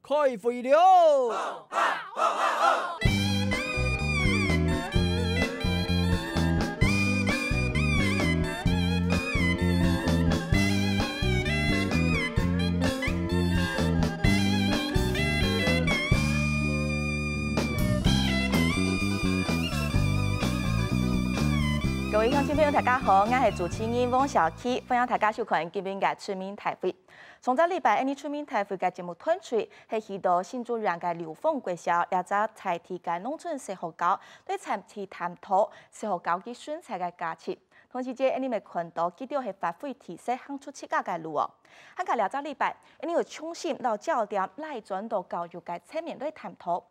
开会了。各位乡亲朋友，大家好，我是主持人汪小琪，欢迎大家收看今天的出名大会。上个礼拜，出名大会的节目推出，是许多新主人的流风国小，也在采提嘅农村社会教，对长期探讨社会教育选择的价值。同时间，你咪看到记者是发挥提升，行出七家嘅路哦。喺個兩個禮拜，你有重新到焦點來轉到教育嘅側面來探討。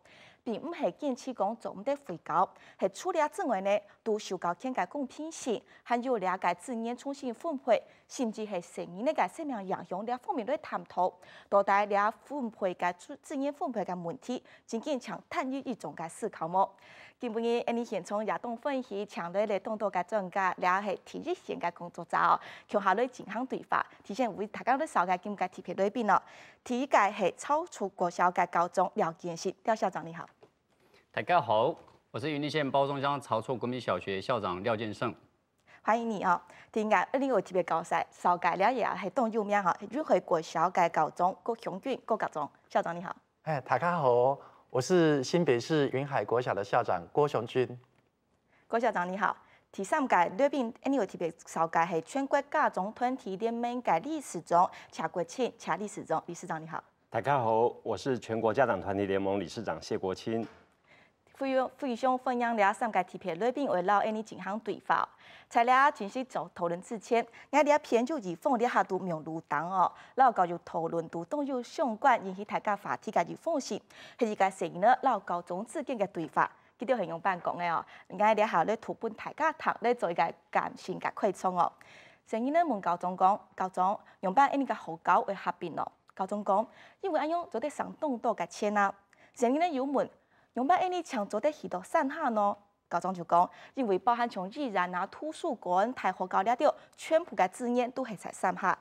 並唔係堅持講做唔得回教，係除了之外呢，都受到更加公平性，還有了解自然重新分配，甚至係成年呢個生命影響兩方面來探討，到底兩分配嘅自然分配嘅問題，僅僅想探討一種嘅思考麼？今晡日你現從亞東分析強烈嚟當到嘅專家，了係體育線嘅工作者哦，向下來進行對話，提前為大家都少嘅今屆特別來賓咯。第一屆係超出國小嘅高中廖建新，廖校長你好。大家好，我是雲林縣褒忠鄉潮厝國民小學校長廖建勝。歡迎你哦！點解呢個特別高賽？少屆了也係當有名哈，入去國小嘅高中郭雄俊郭高中校長你好。哎，大家好，我是新北市雲海國小的校長郭雄俊。郭校長你好。第三屆裏邊呢個特別少屆係全國家長團體聯盟嘅理事長謝國清謝理事長，理事長你好。大家好，我是全國家長團體聯盟理事長謝國清。非常歡迎了三屆特別來賓為老你進行對話。在了正式做討論之前，我哋偏就以放啲下度名錄檔哦，老教育討論度都有相關引起大家話題嘅預風險，係一個成日老高中之間嘅對話。佢哋係用辦講嘅哦，我哋下咧圖本大家談咧做一個感性嘅擴充哦。成日咧問高中講，高中用辦呢個好高為合併咯。高中講，因為咁樣做得上當多嘅錢啊。成日咧又問。用辦呢搶做得許多散下呢？高中就講，因為包含從自然啊、圖書館、大學教了掉，全部嘅資源都係在散下。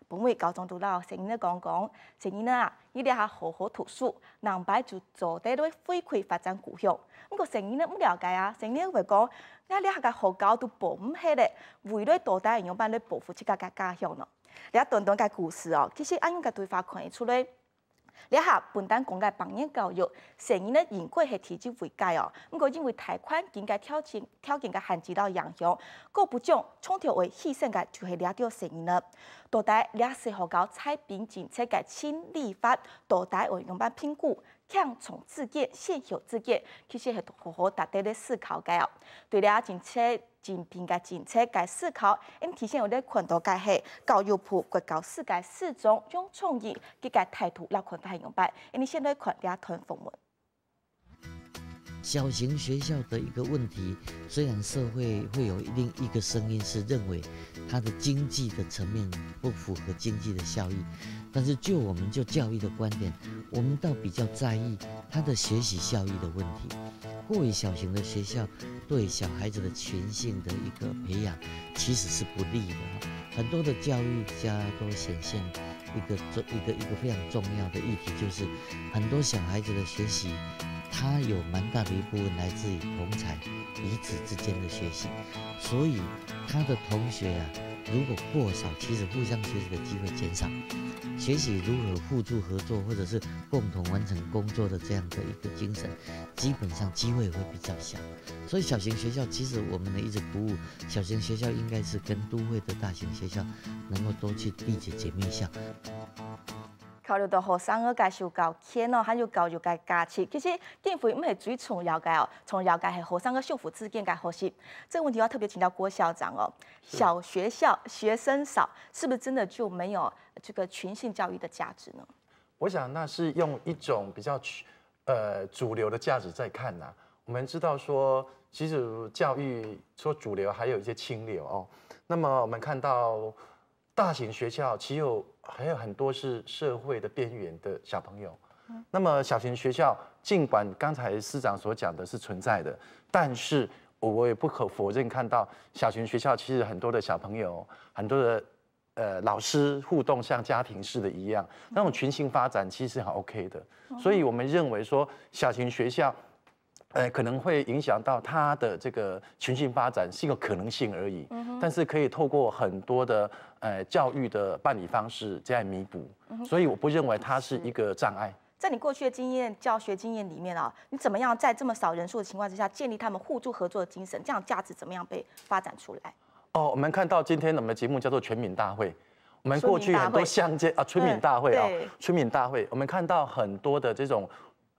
本位高中都老成日講，成日啊，依啲係好好讀書，能擺就做得到回饋發展故鄉。不過成日咧唔了解啊，成日會講，你下個學校都保唔起咧，為咗到底用辦嚟保護自家嘅家鄉咯。你一段段嘅故事哦，其實按樣嘅對話看得出來。你下本單講嘅榜樣教育，成日咧嚴格係提之為戒哦。不過因為貸款經濟條件嘅限制到影響，各部長衝條為犧牲嘅就係了掉成日啦。到底你社學校採並政策嘅新立法，到底會用辦評估，強從自見、現有自見，其實係好好達到咧思考嘅哦。對你政策。精品嘅政策嘅思考，提前有啲看到嘅係教育部國教世界4中用創意嘅態度來看待用辦，你現在看兩團訪問。小型學校的一個問題，雖然社會會有另一個聲音是認為它的經濟的層面不符合經濟的效益，但是我們就教育的觀點，我們倒比較在意它的學習效益的問題。過於小型的學校對小孩子的群性的一個培養其實是不利的。很多的教育家都顯現一個非常重要的議題，就是很多小孩子的學習，他有蠻大的一部分來自於同儕彼此之間的學習，所以他的同學啊，如果過少，其實互相學習的機會減少。學習如何互助合作，或者是共同完成工作的這樣的一個精神，基本上機會會比較小。所以小型學校其實我們呢一直鼓舞，小型學校應該是跟都會的大型學校能夠多去締結姐妹校。考慮到學生嘅受教育咯，還有教育嘅價值，其實政府唔係最重要嘅哦，重要嘅係學生嘅相互之間嘅學習。這個問題要特別請教郭校長哦。小學校學生少，是不是真的就沒有這個群性教育的價值呢？我想那是用一種比較主流的價值在看吶。我們知道說，其實教育說主流，還有一些清流哦。那麼我們看到大型學校，還有很多是社會的邊緣的小朋友。那麼小型學校，儘管剛才司長所講的是存在的，但是我也不可否認看到小型學校其實很多的小朋友，很多的老师互动像家庭式的一样，那种群性发展其实很 OK 的。所以我们认为说小型学校，可能会影响到他的这个群性发展是一个可能性而已，但是可以透过很多的教育的办理方式这样弥补。所以我不认为它是一个障碍。在你过去的经验、教学经验里面啊，你怎么样在这么少人数的情况之下，建立他们互助合作的精神？这样的价值怎么样被发展出来？哦，我们看到今天我们的节目叫做全民大会，我们过去很多乡间啊，村民大会啊，村民大会，我们看到很多的这种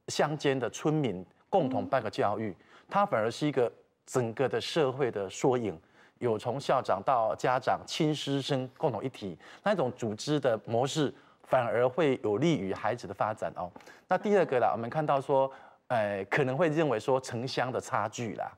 乡间的村民共同办个教育，它反而是一个整个的社会的缩影。有从校长到家长、亲师生共同一体，那种组织的模式，反而会有利于孩子的发展哦。那第二个啦，我们看到说，可能会认为说城乡的差距啦，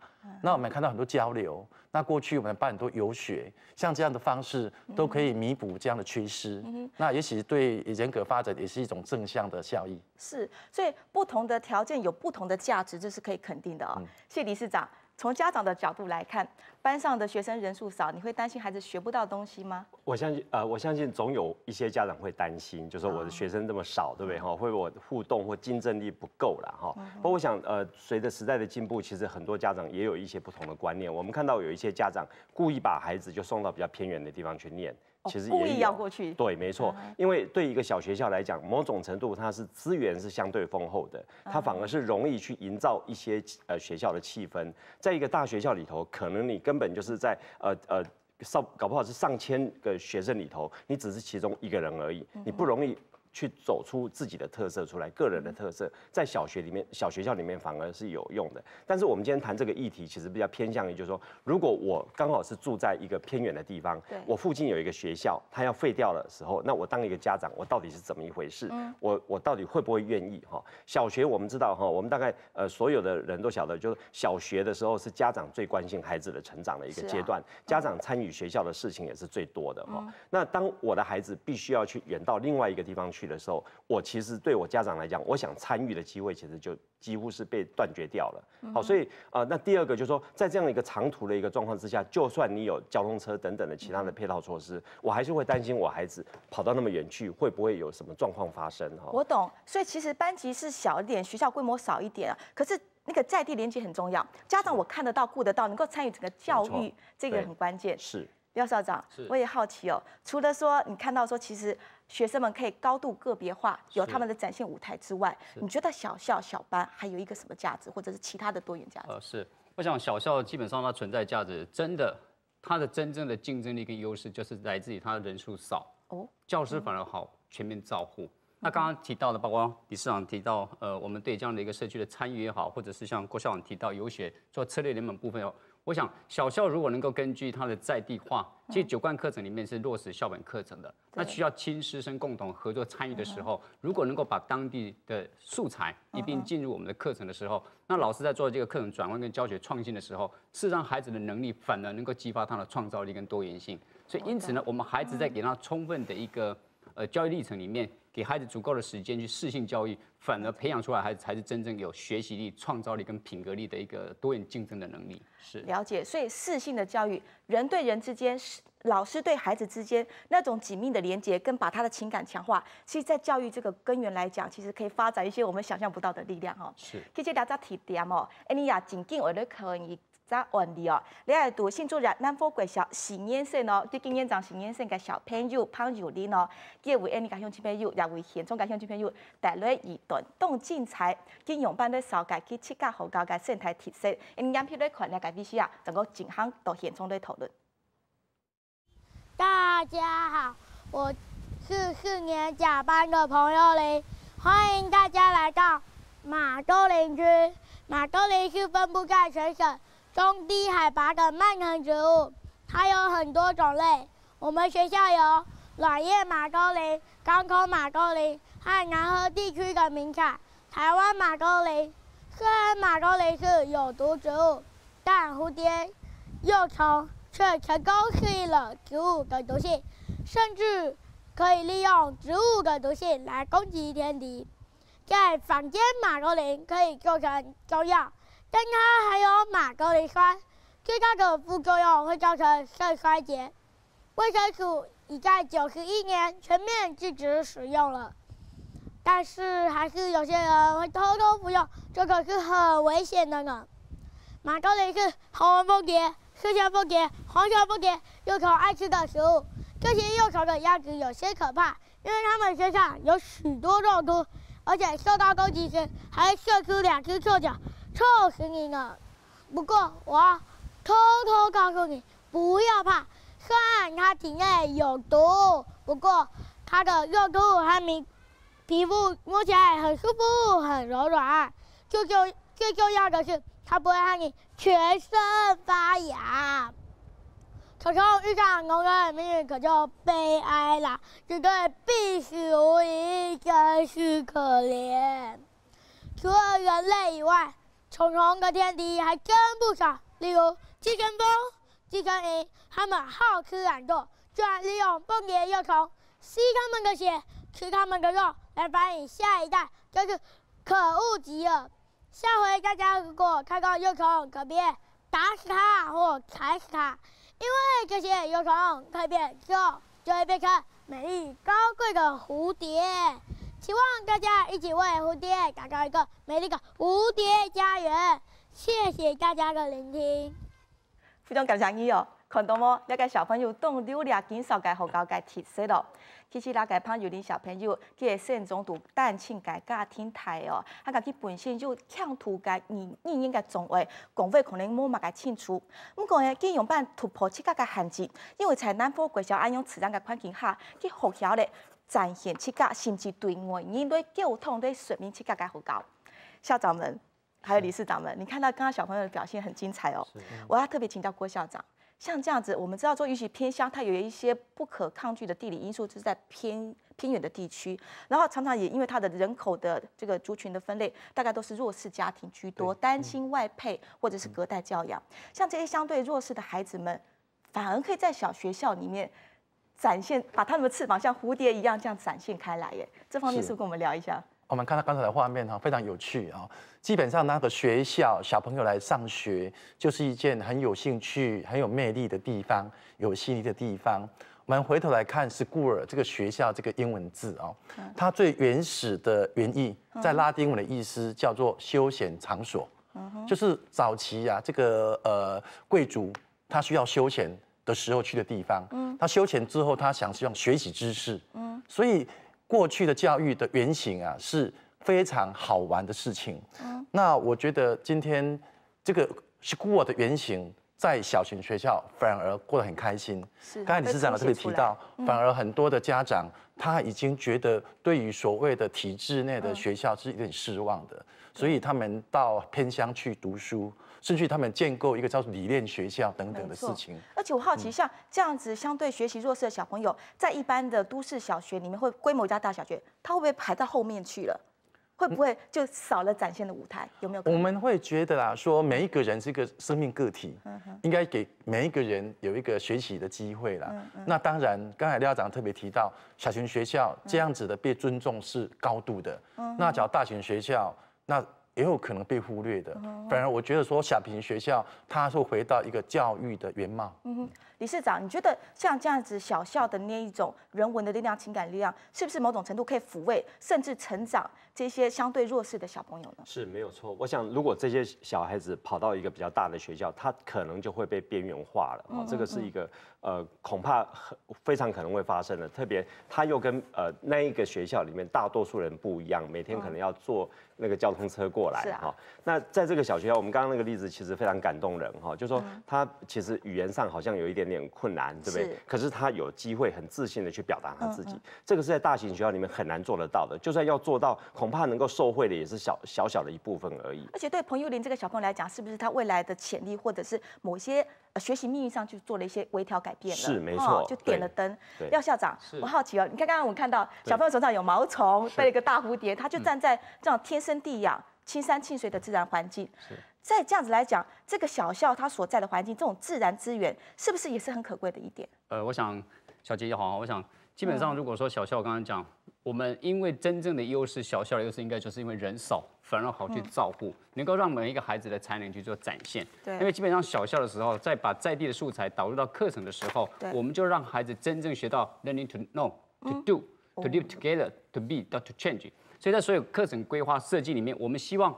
那我们看到很多交流。那过去我们办很多游学，像这样的方式都可以弥补这样的缺失。那也许对人格发展也是一种正向的效益。是，所以不同的条件有不同的价值，这是可以肯定的哦。谢理事长。从家长的角度来看，班上的学生人数少，你会担心孩子学不到东西吗？我相信总有一些家长会担心，就说我的学生这么少，对不对？哈，会不会我互动或竞争力不够啦？哈。不过我想，随着时代的进步，其实很多家长也有一些不同的观念。我们看到有一些家长故意把孩子就送到比较偏远的地方去念。其实也故意要过去，对，没错，因为对一个小学校来讲，某种程度它是资源是相对丰厚的，它反而是容易去营造一些学校的气氛。在一个大学校里头，可能你根本就是在搞不好是上千个学生里头，你只是其中一个人而已，你不容易去走出自己的特色出来，个人的特色，在小学校里面反而是有用的。但是我们今天谈这个议题，其实比较偏向于就是说，如果我刚好是住在一个偏远的地方，我附近有一个学校，它要废掉的时候，那我当一个家长，我到底是怎么一回事？我到底会不会愿意？哈，小学我们知道哈，我们大概所有的人都晓得，就是小学的时候是家长最关心孩子的成长的一个阶段，家长参与学校的事情也是最多的哈。那当我的孩子必须要去远到另外一个地方去的时候，我其实对我家长来讲，我想参与的机会其实就几乎是被断绝掉了。好，所以那第二个就是说，在这样的一个长途的一个状况之下，就算你有交通车等等的其他的配套措施，我还是会担心我孩子跑到那么远去，会不会有什么状况发生？哈，我懂。所以其实班级是小一点，学校规模少一点，可是那个在地连接很重要。家长我看得到、顾得到，能够参与整个教育，这个很关键。是。廖校长，我也好奇哦，除了说你看到说，其实学生们可以高度个别化，有他们的展现舞台之外，你觉得小校小班还有一个什么价值，或者是其他的多元价值？是，我想小校基本上它存在价值，真的，它的真正的竞争力跟优势就是来自于它的人数少，教师反而好，全面照护。那刚刚提到的，包括理事长提到，我们对这样的一个社区的参与也好，或者是像郭校长提到游学做策略联盟部分我想小校如果能够根据它的在地化，其实9贯课程里面是落实校本课程的，那需要亲师生共同合作参与的时候，如果能够把当地的素材一并进入我们的课程的时候，那老师在做这个课程转换跟教学创新的时候，事实上孩子的能力反而能够激发他的创造力跟多元性。所以因此呢，我们孩子在给他充分的一个教育历程里面，给孩子足够的时间去适性教育，反而培养出来孩子才是真正有学习力、创造力跟品格力的一个多元竞争的能力。是了解，所以适性的教育，人对人之间，老师对孩子之间那种紧密的连结，跟把他的情感强化，其实在教育这个根源来讲，其实可以发展一些我们想象不到的力量哈。是，其实大家提点哦，你也真紧为了可以。在案例哦，你系读新竹南南方国小4年生哦，对今年长4年生嘅小朋友潘如林哦，佢為你家鄉小朋友，也為現中家鄉小朋友帶來移動競賽，兼用班咧少界去設計好高嘅生態特色，你眼皮咧看咧嘅必須啊，整個健康到現中咧討論。大家好，我是4年甲班的彭佑林，歡迎大家來到馬兜林區。馬兜林是分布在全省中低海拔的蔓藤植物，它有很多種類。我們學校有軟葉馬兜林、港口馬兜林和南河地區的名產台灣馬兜林。雖然馬兜林是有毒植物，但蝴蝶、幼蟲卻成功適應了植物的毒性，甚至可以利用植物的毒性來攻擊天敵。在坊間馬兜林可以做成中藥。但它還有馬兜鈴酸，最大的副作用會造成腎衰竭。衛生署已在91年全面禁止使用了，但是还是有些人会偷偷服用，这个是很危险的呢。马兜铃是红纹蜂蝶、赤线蜂蝶、黄球蜂蝶幼虫爱吃的食物。这些幼虫的样子有些可怕，因为它们身上有许多肉毒，而且受到攻击时还会射出2只臭脚，臭死你了。不过我要偷偷告诉你，不要怕。虽然它体内有毒，不过它的肉毒和皮肤摸起来很舒服、很柔软。最重要的是，它不会让你全身发痒。虫虫遇上农人，命运可就悲哀了，只对必死无疑，真是可怜。除了人类以外，虫虫的天敌还真不少，例如寄生蜂、寄生蝇，它们好吃懒做，居然利用蜂蝶幼虫吸它们的血，吃它们的肉来繁衍下一代，真是可恶极了。下回大家如果看到幼虫，可别打死它或踩死它，因为这些幼虫蜕变之后就会变成美丽高贵的蝴蝶。希望大家一起为蝴蝶打造一个美丽的蝴蝶家园。谢谢大家的聆听。非常感谢你哦，看到冇？那个小朋友懂流量减少嘅好高嘅特色咯。其实那个朋友啲小朋友，佢嘅生中度单亲嘅家庭态哦，啊佢本身就强图嘅语言嘅种类，讲话可能冇乜嘅清楚。不过呢，佢用办突破这个嘅限制，因为在南方国小安用自然嘅环境下，佢学校咧展现这个甚至对外应对沟通对水平这个嘅好高。校长们。还有理事长们，你看到刚刚小朋友的表现很精彩哦。我要特别请教郭校长，像这样子，我们知道说，也许偏乡它有一些不可抗拒的地理因素，就是在偏远的地区，然后常常也因为它的人口的这个族群的分类，大概都是弱势家庭居多，单亲外配或者是隔代教养。像这些相对弱势的孩子们，反而可以在小学校里面展现，把他们的翅膀像蝴蝶一样这样展现开来耶。这方面是不是跟我们聊一下？我们看到刚才的画面哈，非常有趣啊。基本上那个学校小朋友来上学，就是一件很有兴趣、很有魅力的地方，有吸引力的地方。我们回头来看 school 这个学校这个英文字哦，它最原始的原意在拉丁文的意思叫做休闲场所，就是早期啊这个贵族他需要休闲的时候去的地方。他休闲之后，他想希望学习知识，所以。过去的教育的原型啊，是非常好玩的事情。那我觉得今天这个 school 的原型在小型学校反而过得很开心。刚才理事长有特别提到，反而很多的家长他已经觉得对于所谓的体制内的学校是有点失望的，所以他们到偏乡去读书。甚至他们建构一个叫做理念学校等等的事情。而且我好奇，像这样子相对学习弱势的小朋友，在一般的都市小学里面，会规模加大小学，他会不会排到后面去了？会不会就少了展现的舞台？有没有可能？我们会觉得啦，说每一个人是一个生命个体，应该给每一个人有一个学习的机会啦。那当然，刚才廖校长特别提到，小型学校这样子的被尊重是高度的。那只要大型学校，那也有可能被忽略的，反而我觉得说小型学校它会回到一个教育的原貌。理事长，你觉得像这样子小校的那一种人文的力量、情感力量，是不是某种程度可以抚慰甚至成长这些相对弱势的小朋友呢？是没有错。我想，如果这些小孩子跑到一个比较大的学校，他可能就会被边缘化了。这个是一个恐怕非常可能会发生的。特别他又跟那一个学校里面大多数人不一样，每天可能要坐那个交通车过来哈。那在这个小学校，我们刚刚那个例子其实非常感动人哈，就是说他其实语言上好像有一点困难，对不对？可是他有机会很自信的去表达他自己，这个是在大型学校里面很难做得到的。就算要做到，恐怕能够受惠的也是小的一部分而已。而且对彭幼麟这个小朋友来讲，是不是他未来的潜力，或者是某些学习命运上去做了一这微调改变了？是没错，就点了灯。廖校长，我好奇哦，你看刚刚我们看到小朋友手上有毛虫，背了一个大蝴蝶，他就站在这种天生地养、青山青水的自然环境。在这样子来讲，这个小校它所在的环境，这种自然资源，是不是也是很可贵的一点？我想小杰也好，我想基本上如果说小校刚刚讲我们因为真正的优势，小校的优势应该就是因为人少，反而好去照顾，能够让每一个孩子的才能去做展现。对，因为基本上小校的时候，在把在地的素材导入到课程的时候，我们就让孩子真正学到 learning to know、to do、to live together、to be、to change。所以在所有课程规划设计里面，我们希望。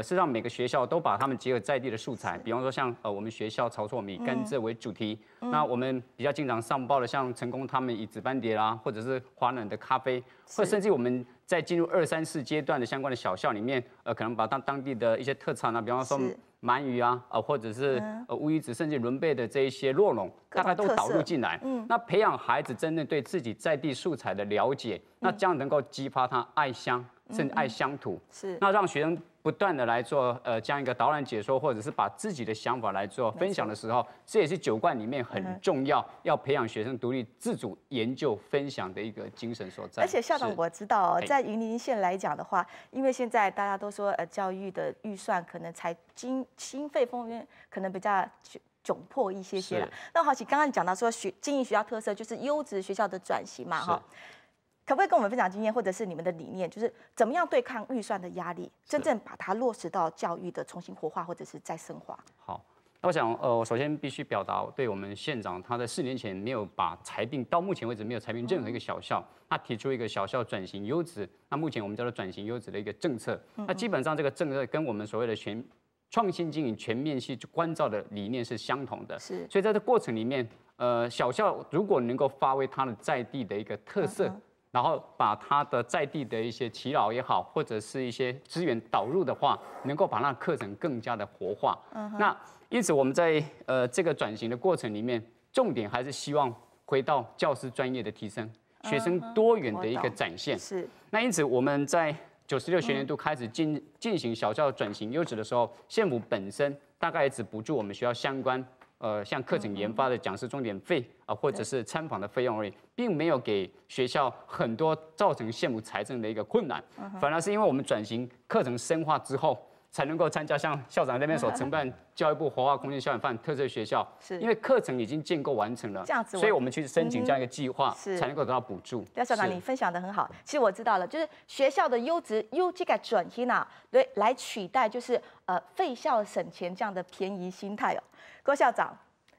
是让每个学校都把他们结合在地的素材，比方说像我们学校潮错米甘蔗为主题，那我们比较经常上报的像成功他们以紫斑蝶啦，或者是华南的咖啡，或者甚至我们在进入2、3、4阶段的相关的小校里面，可能把当地的一些特产啊，比方说鳗鱼啊，或者是乌鱼子，甚至伦贝的这一些酪农，大概都导入进来。那培养孩子真正对自己在地素材的了解，那这样能够激发他爱乡，甚至爱乡土。是，那让学生不断的来做这样一个导览解说，或者是把自己的想法来做分享的时候，这也是9贯里面很重要，要培养学生独立自主研究分享的一个精神所在。而且校长，我知道哦，在云林县来讲的话，因为现在大家都说教育的预算可能经费方面可能比较窘迫一些些了。那好奇刚刚讲到说经营学校特色就是优质学校的转型嘛，哈。可不可以跟我们分享经验，或者是你们的理念，就是怎么样对抗预算的压力，真正把它落实到教育的重新活化，或者是再深化？好，那我想，我首先必须表达对我们县长，他在4年前没有把裁并，到目前为止没有裁并任何一个小校，他提出一个小校转型优质，那目前我们叫做转型优质的一个政策，那基本上这个政策跟我们所谓的创新经营全面性关照的理念是相同的，是，所以在这过程里面，小校如果能够发挥它的在地的一个特色。然后把它的在地的一些耆老也好，或者是一些资源导入的话，能够把那课程更加的活化。那因此我们在这个转型的过程里面，重点还是希望回到教师专业的提升，学生多元的一个展现。是。那因此我们在96学年度开始进行小校转型优质的时候，县府本身大概只补助我们学校相关。像课程研发的讲师钟点费啊，或者是参访的费用而已，并没有给学校很多造成县府财政的一个困难，反而是因为我们转型课程深化之后，才能够参加像校长那边所承办教育部活化空间校园范特色学校，是因为课程已经建构完成了，这样子，所以我们去申请这样一个计划，才能够得到补助。廖校长，你分享的很好，其实我知道了，就是学校的优这个转型啊，对，来取代就是废校省钱这样的便宜心态哦。郭校长，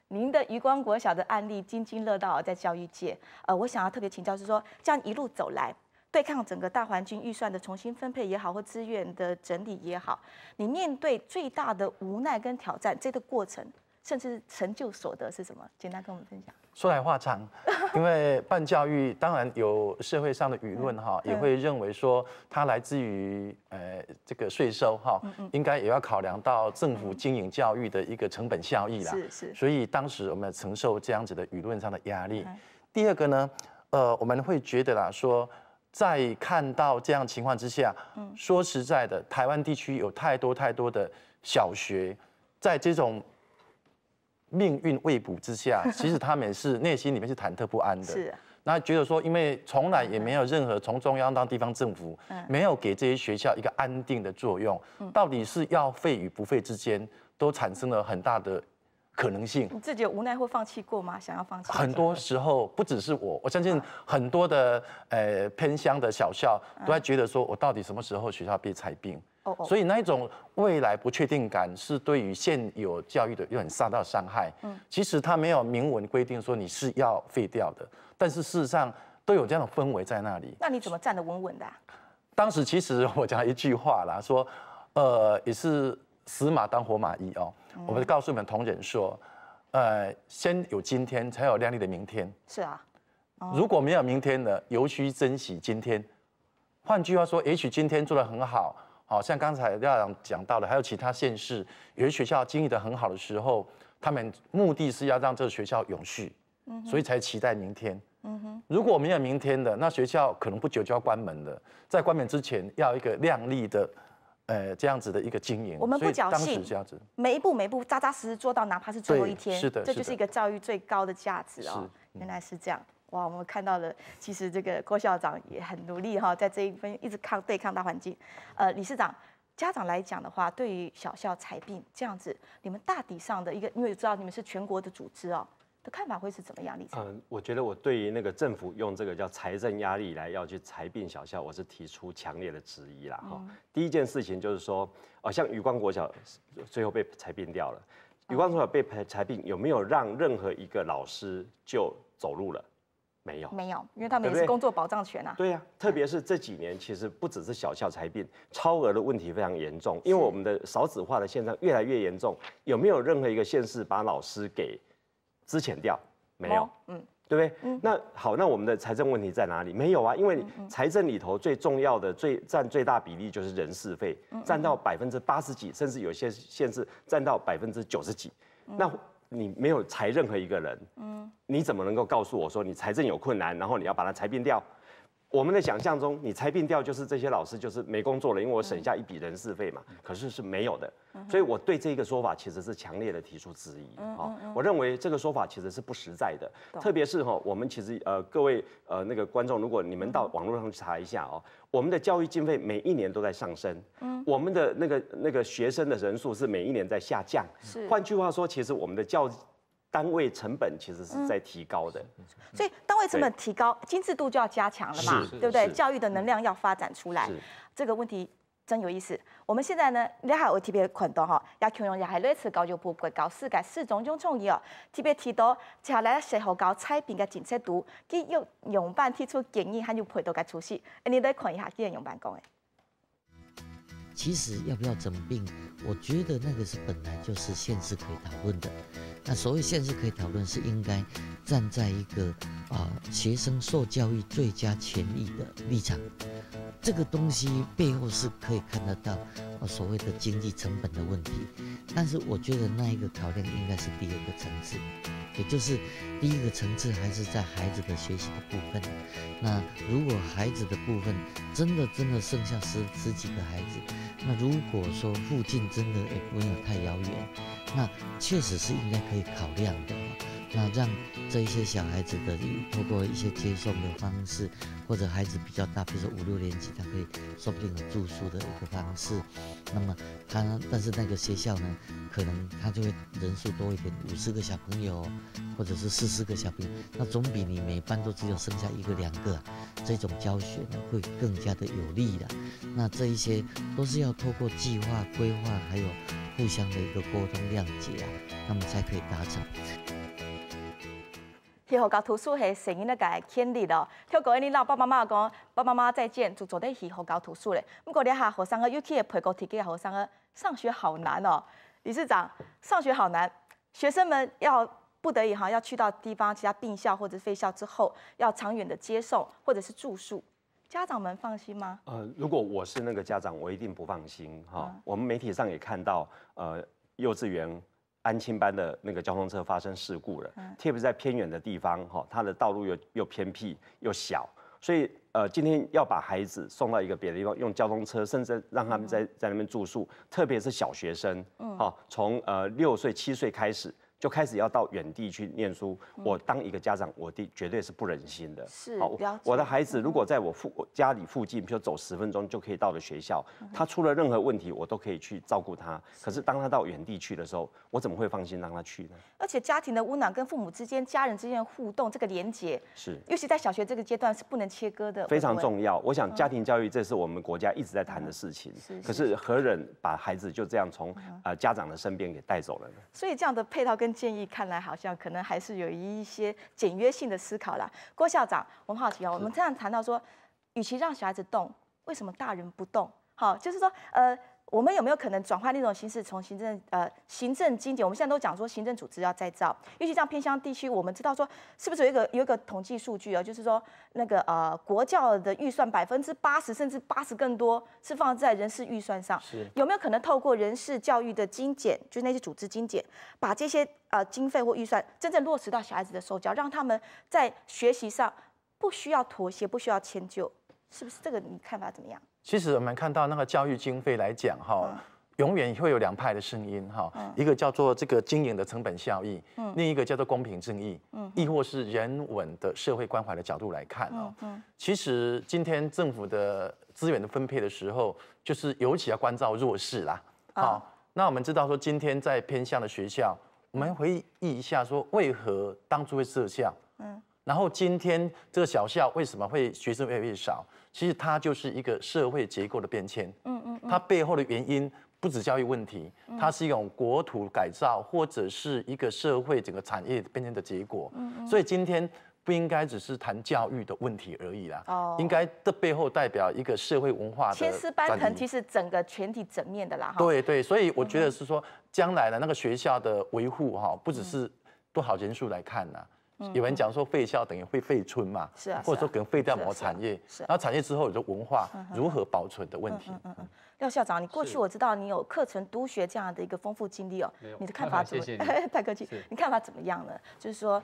您的渔光国小的案例津津乐道在教育界，我想要特别请教是说，这样一路走来，对抗整个大环境预算的重新分配也好，或资源的整理也好，你面对最大的无奈跟挑战，这个过程甚至成就所得是什么？简单跟我们分享。说来话长，因为办教育当然有社会上的舆论哈，也会认为说它来自于这个税收哈，应该也要考量到政府经营教育的一个成本效益啦。是。所以当时我们承受这样子的舆论上的压力。第二个呢，我们会觉得啦说，在看到这样情况之下，说实在的，台湾地区有太多的小学，在这种命运未卜之下，其实他们是内心里面是忐忑不安的。是。那觉得说，因为从来也没有任何从中央到地方政府，没有给这些学校一个安定的作用，到底是要废与不废之间，都产生了很大的可能性。你自己有无奈或放弃过吗？想要放弃？很多时候不只是我相信很多的偏乡的小校都在觉得说，我到底什么时候学校被裁并？所以那一种未来不确定感是对于现有教育的有很大的伤害。其实它没有明文规定说你是要废掉的，但是事实上都有这样的氛围在那里。那你怎么站得稳稳的？当时其实我讲一句话啦，说也是死马当活马医哦。我们告诉你们同仁说，先有今天，才有亮丽的明天。是啊。如果没有明天呢，尤需珍惜今天。换句话说，也许今天做得很好。好像刚才廖长讲到的，还有其他县市，有些学校经营得很好的时候，他们目的是要让这个学校永续，所以才期待明天。如果没有明天的，那学校可能不久就要关门了。在关门之前，要一个亮丽的，这样子的一个经营。我们不侥幸，这样子，每一步扎扎实实做到，哪怕是最后一天，是的，这就是一个教育最高的价值哦。原来是这样。哇，我们看到了，其实这个郭校长也很努力哈，在这一份一直对抗大环境。理事长，家长来讲的话，对于小校裁并这样子，你们大体上的一个，因为知道你们是全国的组织哦，的看法会是怎么样？立场？我觉得我对于那个政府用这个叫财政压力来要去裁并小校，我是提出强烈的质疑啦。第一件事情就是说，像渔光国小最后被裁并掉了，渔光国小被裁并有没有让任何一个老师就走路了？没有，没有，因为他们也是工作保障权啊。对呀，特别是这几年，其实不只是小校裁并，超额的问题非常严重，因为我们的少子化的现象越来越严重。有没有任何一个县市把老师给资遣掉？没有，对不对？那好，那我们的财政问题在哪里？没有啊，因为财政里头最重要的、占最大比例就是人事费，占到80%几，甚至有些县市占到90%几。那你没有裁任何一个人，你怎么能够告诉我说你财政有困难，然后你要把它裁并掉？我们的想象中，你裁并掉就是这些老师就是没工作了，因为我省下一笔人事费嘛。可是是没有的，所以我对这个说法其实是强烈的提出质疑。我认为这个说法其实是不实在的，特别是我们其实各位那个观众，如果你们到网络上去查一下我们的教育经费每一年都在上升，我们的那个学生的人数是每一年在下降。换句话说，其实我们的教单位成本其实是在提高的，所以单位成本提高，精致度就要加强了嘛，对不对？教育的能量要发展出来，这个问题真有意思。我们现在呢，你还有特别看到也强调也系类似教育部国教4届4种种创意特别提到接下来社会教采并嘅政策图，佢用办提出建议，还有配套嘅措施，你来看一下，佢用办讲嘅。其实要不要整并，我觉得那个是本来就是县市可以讨论的。那所谓县市可以讨论，是应该站在一个学生受教育最佳权益的立场。这个东西背后是可以看得到所谓的经济成本的问题，但是我觉得那一个考量应该是第二个层次，也就是第一个层次还是在孩子的学习的部分。那如果孩子的部分真的剩下十几个孩子，那如果说附近真的也不用太遥远，那确实是应该可以考量的。那让这一些小孩子的透过一些接送的方式，或者孩子比较大，比如说5、6年级，他可以说不定有住宿的一个方式。那么但是那个学校呢，可能他就会人数多一点，50个小朋友，或者是40个小朋友，那总比你每班都只有剩下1个2个这种教学呢，会更加的有利的。那这一些都是要透过计划、规划，还有互相的一个沟通谅解那么才可以达成。协和教图书系成员咧个建立咯，透过你老爸爸妈妈讲，爸爸妈妈再见，就做在协和教图书咧。不过你下学生尤其的培育提给学生上学好难哦。理事长，上学好难，学生们要不得已要去到地方其他并校或者废校之后，要长远的接送或者是住宿，家长们放心吗？如果我是那个家长，我一定不放心我们媒体上也看到，幼稚园安亲班的那个交通车发生事故了，特别是在偏远的地方它的道路又偏僻又小，所以今天要把孩子送到一个别的地方，用交通车，甚至让他们在那边住宿，特别是小学生，从6岁7岁开始。就开始要到远地去念书，我当一个家长，我绝对是不忍心的。是，我的孩子如果在我家里附近，比如走10分钟就可以到的学校，他出了任何问题，我都可以去照顾他。可是当他到远地去的时候，我怎么会放心让他去呢？而且家庭的温暖跟父母之间、家人之间的互动，这个连结是，尤其在小学这个阶段是不能切割的，非常重要。我想家庭教育这是我们国家一直在谈的事情，可是何忍把孩子就这样从家长的身边给带走了呢？所以这样的配套跟建议，看来好像可能还是有一些简约性的思考啦。郭校长，我们好奇我们这样谈到说，与其让小孩子动，为什么大人不动？好，就是说我们有没有可能转换那种形式，从行政精简？我们现在都讲说行政组织要再造，尤其像偏乡地区，我们知道说是不是有一个统计数据就是说那个国教的预算80%甚至80%更多是放在人事预算上，有没有可能透过人事教育的精简，就是那些组织精简，把这些经费或预算真正落实到小孩子的手脚，让他们在学习上不需要妥协，不需要迁就，是不是？这个你看法怎么样？其实我们看到那个教育经费来讲永远会有2派的声音一个叫做这个经营的成本效益，另一个叫做公平正义，亦或是人文的社会关怀的角度来看其实今天政府的资源的分配的时候，就是尤其要关照弱势啦。那我们知道说今天在偏乡的学校，我我们回忆一下，说为何当初会设校？然后今天这个小校为什么会学生越来越少？其实它就是一个社会结构的变迁。它背后的原因不止教育问题，它是一种国土改造或者是一个社会整个产业变迁的结果。所以今天不应该只是谈教育的问题而已啦。应该这背后代表一个社会文化的千丝斑痕，其实整个全体整面的啦。对，所以我觉得是说，将来的那个学校的维护不只是多少人数来看呐。有人讲说废校等于会废村嘛，是啊，或者说可能废掉某个产业，然后产业之后有着文化如何保存的问题。廖校长，你过去我知道你有课程督学这样的一个丰富经历哦，你的看法怎么？谢谢你，太客气。你看法怎么样呢？就是说，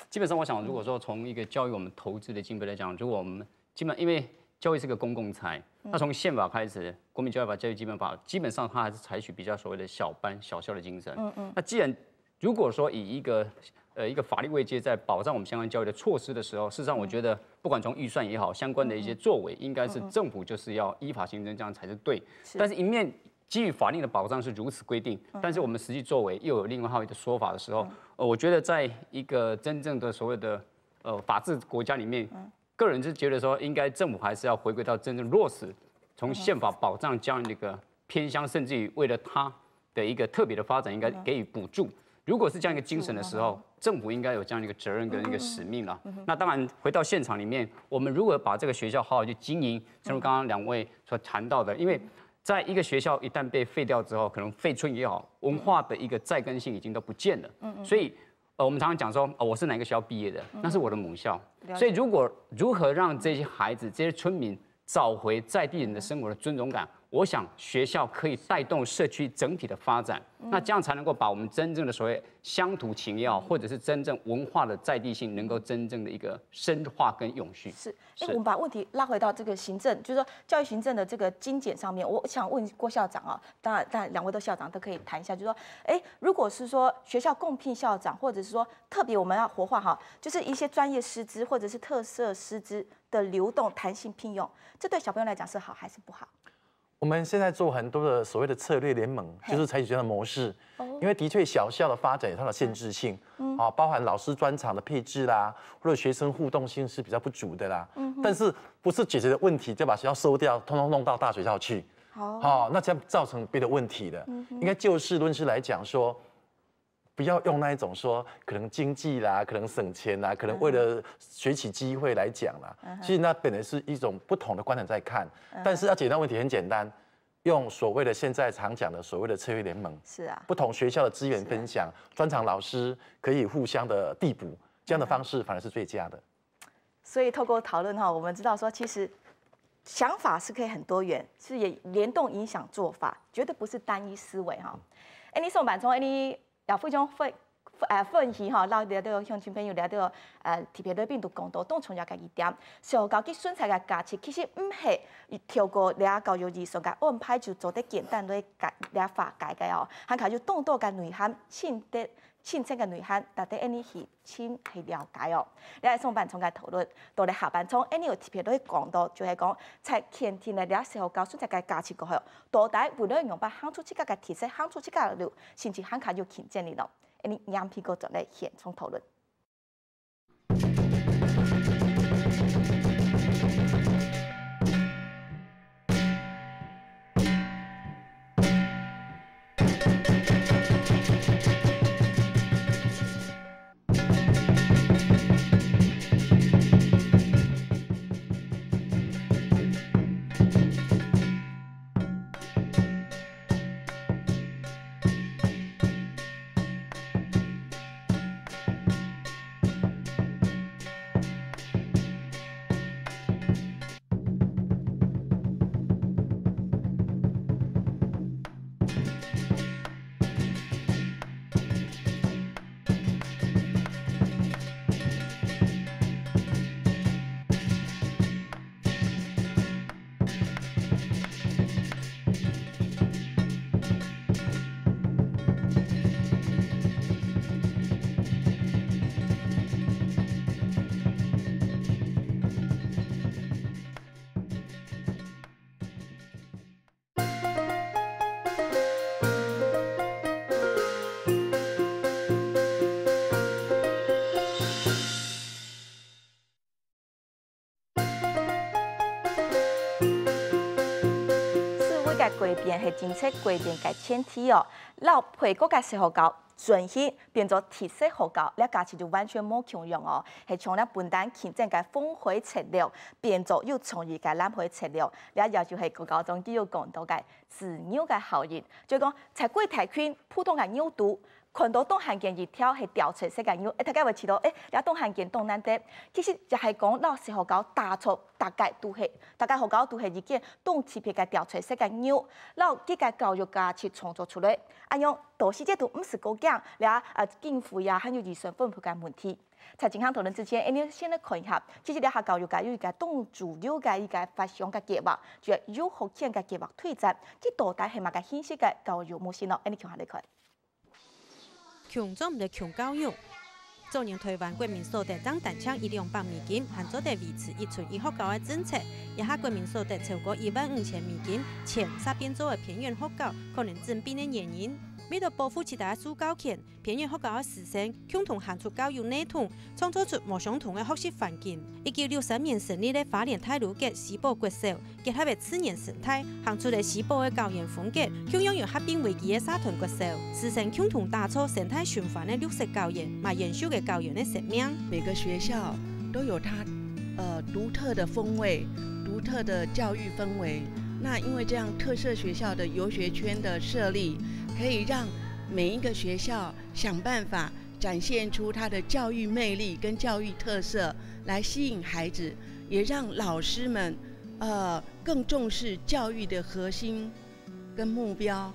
基本上我想，如果说从一个教育我们投资的经费来讲，如果我们因为教育是个公共财，那从宪法开始，国民教育法、教育基本法，基本上它还是采取比较所谓的小班小校的精神。那既然如果说以一个法律位阶在保障我们相关教育的措施的时候，事实上我觉得不管从预算也好，相关的一些作为，应该是政府就是要依法行政，这样才是对。但是一面基于法令的保障是如此规定，但是我们实际作为又有另外一个说法的时候，我觉得在一个真正的所谓的法治国家里面，个人是觉得说，应该政府还是要回归到真正落实，从宪法保障教育那个偏乡，甚至于为了它的一个特别的发展，应该给予补助。如果是这样一个精神的时候，政府应该有这样一个责任跟一个使命了。那当然，回到现场里面，我们如何把这个学校好好去经营，正如刚刚2位所谈到的，因为在一个学校一旦被废掉之后，可能废村也好，文化的一个再更性已经都不见了。所以，我们常常讲说，我是哪个学校毕业的，那是我的母校。所以，如何让这些孩子、这些村民找回在地人的生活的尊荣感？我想学校可以带动社区整体的发展，那这样才能够把我们真正的所谓乡土情也好，或者是真正文化的在地性，能够真正的一个深化跟永续。是，我们把问题拉回到这个行政，就是说教育行政的这个精简上面，我想问郭校长啊，当然2位都校长都可以谈一下，就是说，如果是说学校共聘校长，或者是说特别我们要活化哈，就是一些专业师资或者是特色师资的流动弹性聘用，这对小朋友来讲是好还是不好？我们现在做很多的所谓的策略联盟，就是采取这样的模式，因为的确小校的发展有它的限制性，包含老师专长的配置啦，或者学生互动性是比较不足的啦。但是不是解决的问题就把学校收掉，通通弄到大学校去，那这样造成别的问题的。应该就事论事来讲说。不要用那一种说可能经济啦，可能省钱啦，可能为了学习机会来讲啦。其实那本来是一种不同的观点在看，但是要解决问题很简单，用所谓的现在常讲的所谓的策略联盟，是啊，不同学校的资源分享，专长老师可以互相的递补，这样的方式反而是最佳的。所以透过讨论哈，我们知道说其实想法是可以很多元，是也联动影响做法，绝对不是单一思维哈。你宋板聪，你。也非常愤气吼，聊到乡亲朋友聊到特别对病毒公道，当从一个疑点，上高级选材嘅价值其实唔係透過了教育預算嘅安排就做得簡單嚟了化解嘅哦，還靠就動多嘅內涵，清晰嘅內涵，但係呢係先係了解哦。你喺上班從嘅討論，到你下班從呢個特別對講到，就係講在前天嘅了時候教選材嘅價值過後，到底為了用把行出自己嘅提升，行出自己嘅路，甚至還靠要競爭力咯。你兩批個就嚟現場討論。改变是政策改变嘅前提哦。老配国嘅社会教转型变做特色学校，了假期就完全冇强用哦，系从了本单竞争嘅峰回策略，变做有创意嘅揽回策略，了也就是国高中都有讲到嘅自由嘅效应，就讲在柜台圈普通嘅牛度。看到东汉建一条系调查世界牛，大家会知道，也东汉建东难得。其实就系讲老师学校打出大概都系，大概学校都系已经东特别嘅调查世界牛，然后几个教育家去创作出来，用导师这都唔是够讲，经费呀，还有预算分配嘅问题。在健康讨论之前，你先来看一下，其实了下教育界有一个动主流嘅一个发展嘅计划，就有福建嘅计划推展，佢到底系乜嘅形式嘅教育模式咯？你看下嚟看。强总唔得强教育，昨年台湾国民所得涨单枪1,200美金，还做得维持一寸一学校的政策，也下国民所得超过15000美金，前沙边州的偏远学校可能正变的原因。为了保护其他主教权，偏远学校的师生共同喊出教育内容，创造出无相同的学习环境。1963年成立的花莲太鲁阁西部国小，结合的自然生态，行出的西部的教研风格，共拥有合并危机的沙屯国小，师生共同打造生态循环的绿色教研，嘛延续的教研的生命。每个学校都有它独特的风味、独特的教育氛围。那因为这样特色学校的游学圈的设立，可以让每一个学校想办法展现出它的教育魅力跟教育特色，来吸引孩子，也让老师们更重视教育的核心跟目标。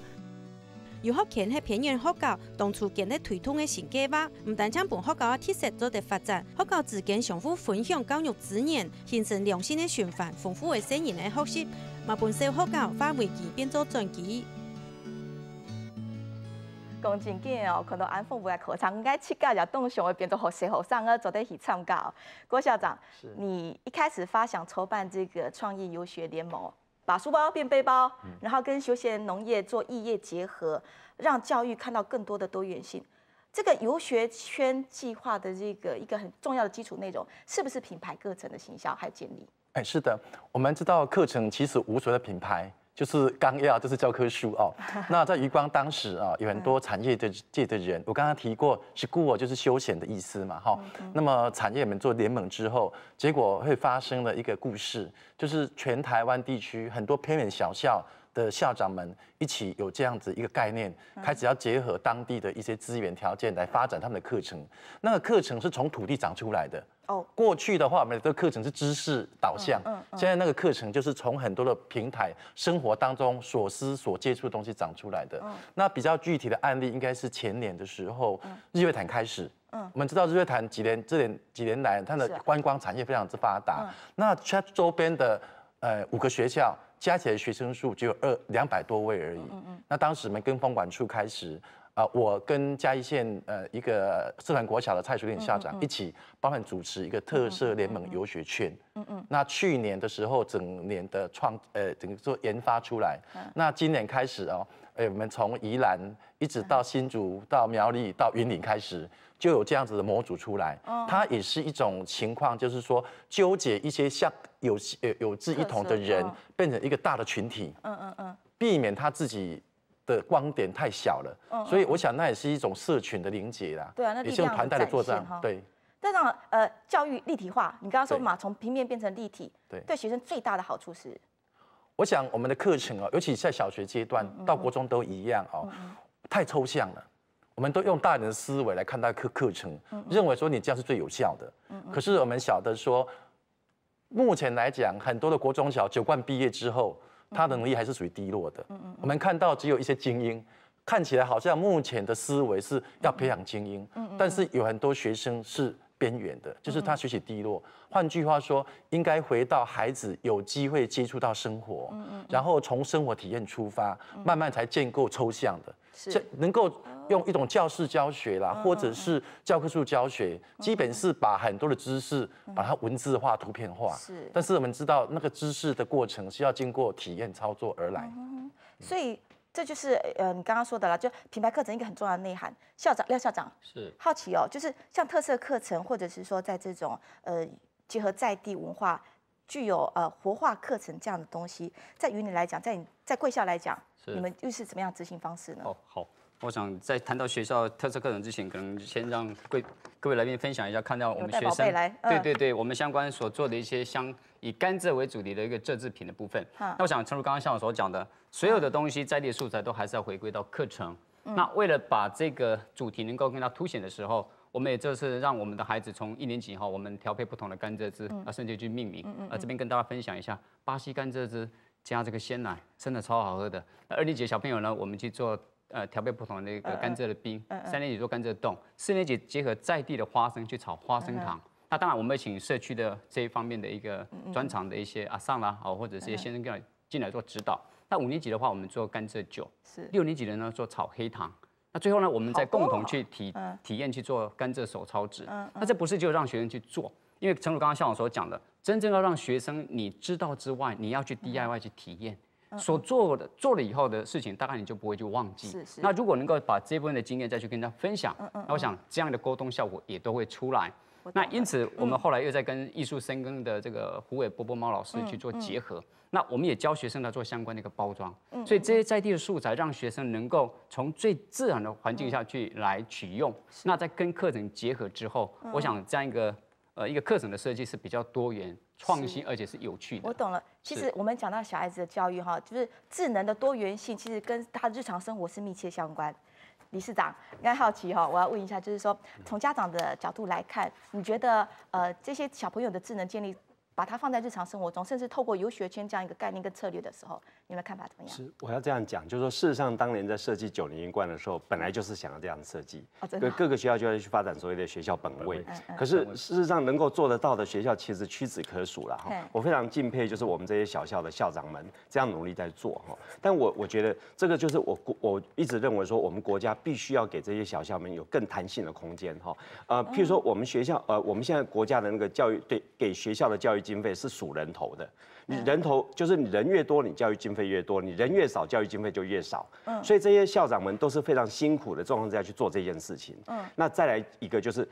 由福建喺偏远学校当初建立推动嘅新计划，唔但将本学校嘅特色做得发展，学校之间相互分享教育资源，形成良性嘅循环，丰富嘅生源嘅学习，嘛本小学校化危机变做转机。讲真紧哦，看到安丰未来课程应该七个也动上会变做学习学生做得一起参加。郭校长，你一开始发想筹办这个创意游学联盟，把书包变背包，然后跟休闲农业做异业结合，让教育看到更多的多元性。这个游学圈计划的这个一个很重要的基础内容，是不是品牌课程的行销还建立？是的，我们知道课程其实无所谓的品牌。就是纲要，就是教科书哦。那在余光当时啊，有很多产业界的人，我刚刚提过，是故就是休闲的意思嘛，哈。那么产业们做联盟之后，结果会发生了一个故事，就是全台湾地区很多偏远小校的校长们一起有这样子一个概念，开始要结合当地的一些资源条件来发展他们的课程。那个课程是从土地长出来的。过去的话，我们的课程是知识导向，现在那个课程就是从很多的平台、生活当中所思所接触的东西长出来的。那比较具体的案例应该是前年的时候，日月潭开始。我们知道日月潭几年来，它的观光产业非常之发达。那它周边的5个学校加起来学生数只有200多位而已。那当时我们跟风管处开始。我跟嘉义县一个社团国小的蔡淑玲校长一起，包含主持一个特色联盟游学圈。那去年的时候，整年的整个做研发出来。那今年开始哦，我们从宜兰一直到新竹、到苗栗、到云林开始，就有这样子的模组出来。它也是一种情况，就是说纠结一些像有志一同的人，变成一个大的群体。避免他自己的光点太小了，所以我想那也是一种社群的连结啦。对啊，那也是用团队的作战。对。但让教育立体化，你刚刚说嘛，从平面变成立体，对学生最大的好处是，我想我们的课程哦，尤其在小学阶段到国中都一样哦，太抽象了。我们都用大人的思维来看待课程，认为说你这样是最有效的。可是我们晓得说，目前来讲，很多的国中小9冠毕业之后。他的能力还是属于低落的。我们看到只有一些精英，看起来好像目前的思维是要培养精英，但是有很多学生是边缘的，就是他学习低落。换句话说，应该回到孩子有机会接触到生活，然后从生活体验出发，慢慢才建构抽象的，能够用一种教室教学啦，或者是教科书教学，基本是把很多的知识把它文字化、图片化。但是我们知道那个知识的过程是要经过体验操作而来。所以这就是你刚刚说的了，就品牌课程一个很重要的内涵。廖校长是好奇哦，就是像特色课程，或者是说在这种结合在地文化，具有活化课程这样的东西，在于你来讲，在贵校来讲，你们又是怎么样执行方式呢？哦，好。我想在谈到学校特色课程之前，可能先让各位来宾分享一下，看到我们学生对，我们相关所做的一些以甘蔗为主题的一个蔗制品的部分。那我想，诚如刚刚校长所讲的，所有的东西在地素材都还是要回归到课程。那为了把这个主题能够更加凸显的时候，我们也就是让我们的孩子从1年级我们调配不同的甘蔗汁，甚至去命名。这边跟大家分享一下，巴西甘蔗汁加这个鲜奶，真的超好喝的。2年级的小朋友呢，我们去做。调配不同的一个甘蔗的冰，3年级做甘蔗冻，4年级结合在地的花生去炒花生糖。那当然，我们会请社区的这一方面的一个专长的一些阿桑啦，或者是一些先生进来做指导。那5年级的话，我们做甘蔗酒，6年级的呢做炒黑糖。那最后呢，我们再共同去体验去做甘蔗手抄纸。那这不是就让学生去做，因为诚如刚刚校长所讲的，真正要让学生你知道之外，你要去 DIY 去体验。所做了以后的事情，大概你就不会去忘记。那如果能够把这部分的经验再去跟大家分享，那我想这样的沟通效果也都会出来。那因此，我们后来又在跟艺术深耕的这个胡伟波波猫老师去做结合。那我们也教学生来做相关的一个包装。所以这些在地的素材，让学生能够从最自然的环境下去来取用。那在跟课程结合之后，我想这样一个课程的设计是比较多元、创新，而且是有趣的。我懂了。其实我们讲到小孩子的教育就是智能的多元性，其实跟他日常生活是密切相关。理事长，应该好奇我要问一下，就是说从家长的角度来看，你觉得这些小朋友的智能建立，把它放在日常生活中，甚至透过游学圈这样一个概念跟策略的时候，你们的看法怎么样？是，我要这样讲，就是说，事实上，当年在设计9年一贯的时候，本来就是想要这样设计，各个学校就要去发展所谓的学校本位。可是事实上，能够做得到的学校其实屈指可数了哈。我非常敬佩，就是我们这些小校的校长们这样努力在做哈。但我觉得这个就是我一直认为说，我们国家必须要给这些小校们有更弹性的空间哈。譬如说我们学校我们现在国家的那个教育给学校的教育经费是数人头的。你人头就是你人越多，你教育经费越多；你人越少，教育经费就越少。所以这些校长们都是非常辛苦的状况之下去做这件事情。那再来一个就是